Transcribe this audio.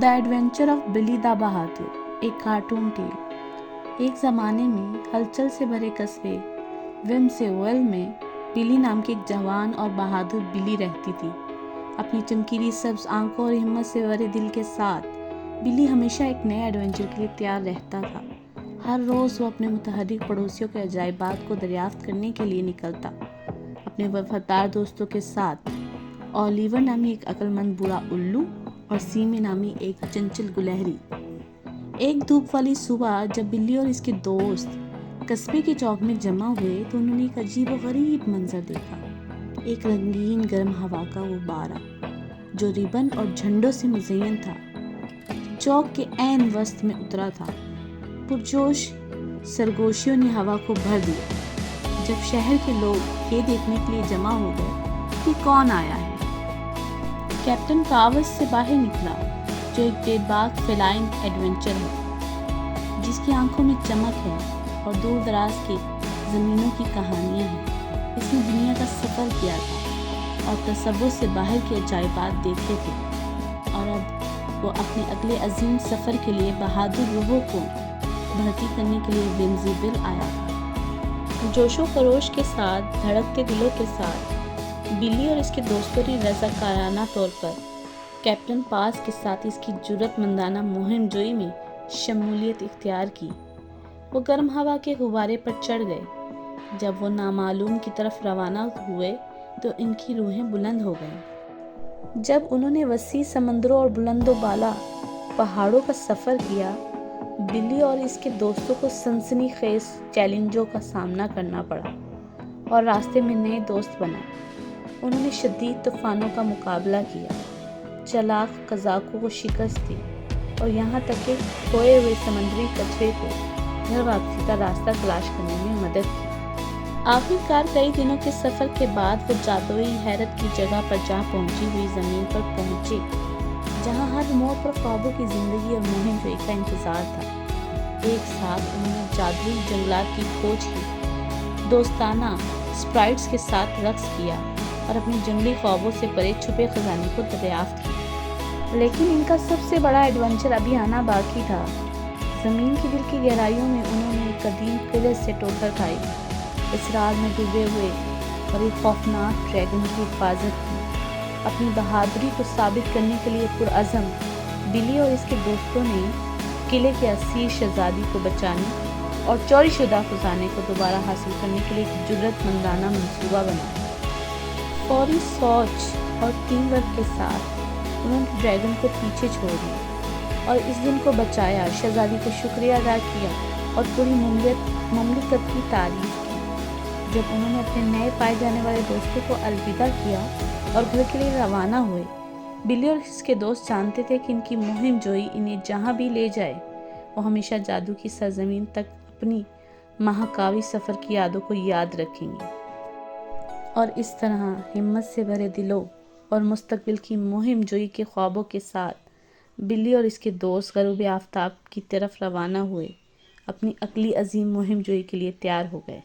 The adventure of بلی دا بہادر، ایک cartoon tell. ایک زمانے میں ہلچل سے بھرے قصبے ومسیول میں بلی نام کی ایک جوان اور بہادر بلی رہتی تھی۔ اپنی چمکیلی سبز آنکھوں اور ہمت سے بھرے دل کے ساتھ بلی ہمیشہ ایک نئے ایڈونچر کے لیے تیار رہتا تھا۔ ہر روز وہ اپنے متحرک پڑوسیوں کے عجائبات کو دریافت کرنے کے لیے نکلتا، اپنے وفادار دوستوں کے ساتھ، اولیور نامی ایک عقل مند بوڑھا الو اور سیمی نامی ایک چنچل گلہری۔ ایک دھوپ والی صبح جب بلی اور اس کے دوست قصبے کے چوک میں جمع ہوئے تو انہوں نے ایک عجیب و غریب منظر دیکھا۔ ایک رنگین گرم ہوا کا غبارہ جو ریبن اور جھنڈوں سے مزین تھا، چوک کے عین وسط میں اترا تھا۔ پرجوش سرگوشیوں نے ہوا کو بھر دیا۔ جب شہر کے لوگ یہ دیکھنے کے لیے جمع ہو گئے کہ کون آیا ہے، کیپٹن کاوس سے باہر نکلا، جو ایک بے باک فیلائن ایڈونچر ہے جس کی آنکھوں میں چمک ہے اور دور دراز کی زمینوں کی کہانیاں ہیں۔ اس نے دنیا کا سفر کیا تھا اور تصور سے باہر کے عجائبات دیکھے تھے، اور اب وہ اپنے اگلے عظیم سفر کے لیے بہادر روحوں کو بھرتی کرنے کے لیے ومزیول آیا تھا۔ جوش و خروش کے ساتھ، دھڑکتے دلوں کے ساتھ، بلی اور اس کے دوستوں نے رضاکارانہ طور پر کیپٹن پاس کے ساتھ اس کی جرأت مندانہ مہم جوئی میں شمولیت اختیار کی۔ وہ گرم ہوا کے غبارے پر چڑھ گئے۔ جب وہ نامعلوم کی طرف روانہ ہوئے تو ان کی روحیں بلند ہو گئیں۔ جب انہوں نے وسیع سمندروں اور بلند و بالا پہاڑوں کا سفر کیا، بلی اور اس کے دوستوں کو سنسنی خیز چیلنجوں کا سامنا کرنا پڑا اور راستے میں نئے دوست بنائے۔ انہوں نے شدید طوفانوں کا مقابلہ کیا، چالاک قزاقوں کو شکست دی اور یہاں تک کہ کھوئے ہوئے سمندری کچھوے کو گھر واپسی کا راستہ تلاش کرنے میں مدد کی۔ آخر کار کئی دنوں کے سفر کے بعد وہ جادوئی حیرت کی جگہ پر جا پہنچی ہوئی زمین پر پہنچے، جہاں ہر موڑ پر خوابوں کی زندگی اور مہم جوئی کا انتظار تھا۔ ایک ساتھ انہوں نے جادوئی جنگلات کی کھوج کی، دوستانہ اسپرائٹس کے ساتھ رقص کیا اور اپنی جنگلی خوابوں سے پرے چھپے خزانے کو دریافت کیا۔ لیکن ان کا سب سے بڑا ایڈونچر ابھی آنا باقی تھا۔ زمین کی دل کی گہرائیوں میں انہوں نے ایک قدیم قلعے سے ٹوکر کھائی، اسرار میں ڈوبے ہوئے اور ایک خوفناک ڈریگن کی حفاظت کی۔ اپنی بہادری کو ثابت کرنے کے لیے پرعزم بلی اور اس کے دوستوں نے قلعے کے اسیر شہزادی کو بچانے اور چوری شدہ خزانے کو دوبارہ حاصل کرنے کے لیے ایک جرأت مندانہ منصوبہ بنایا۔ فوری سوچ اور ٹیم ورک کے ساتھ انہوں نے ڈریگن کو پیچھے چھوڑ دیا اور اس دن کو بچایا، شہزادی کو شکریہ ادا کیا اور پوری مملکت کی تعریف کی۔ جب انہوں نے اپنے نئے پائے جانے والے دوستوں کو الوداع کیا اور گھر کے لیے روانہ ہوئے، بلی اور اس کے دوست جانتے تھے کہ ان کی مہم جوئی انہیں جہاں بھی لے جائے، وہ ہمیشہ جادو کی سرزمین تک اپنی مہاکاوی سفر کی یادوں کو یاد رکھیں گے۔ اور اس طرح ہمت سے بھرے دلوں اور مستقبل کی مہم جوئی کے خوابوں کے ساتھ بلی اور اس کے دوست غروب آفتاب کی طرف روانہ ہوئے، اپنی اگلی عظیم مہم جوئی کے لیے تیار ہو گئے۔